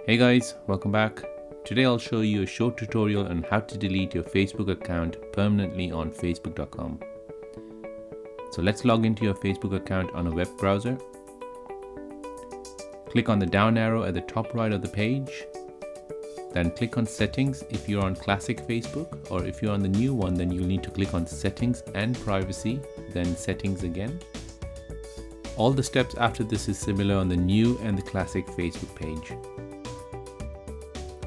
Hey guys, welcome back. Today I'll show you a short tutorial on how to delete your Facebook account permanently on facebook.com. So let's log into your Facebook account on a web browser. Click on the down arrow at the top right of the page. Then click on settings if you're on classic Facebook, or if you're on the new one then you'll need to click on settings and privacy, then settings again. All the steps after this is similar on the new and the classic Facebook page.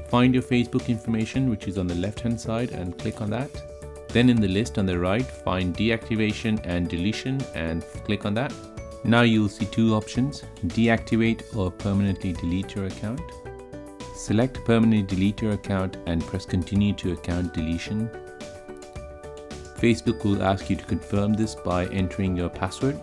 Find your Facebook information, which is on the left hand side, and click on that. Then in the list on the right, find deactivation and deletion and click on that. Now you'll see two options, deactivate or permanently delete your account. Select permanently delete your account and press continue to account deletion. Facebook will ask you to confirm this by entering your password.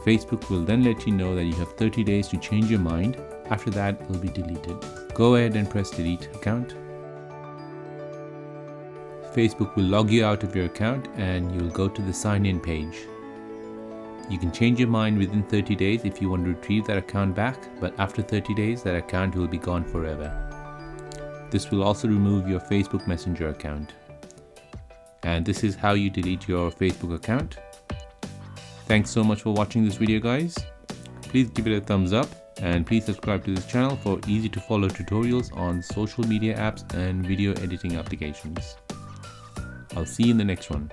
Facebook will then let you know that you have 30 days to change your mind. After that, it will be deleted. Go ahead and press delete account. Facebook will log you out of your account and you'll go to the sign in page. You can change your mind within 30 days if you want to retrieve that account back, but after 30 days that account will be gone forever. This will also remove your Facebook Messenger account. And this is how you delete your Facebook account. Thanks so much for watching this video, guys. Please give it a thumbs up and please subscribe to this channel for easy to follow tutorials on social media apps and video editing applications. I'll see you in the next one.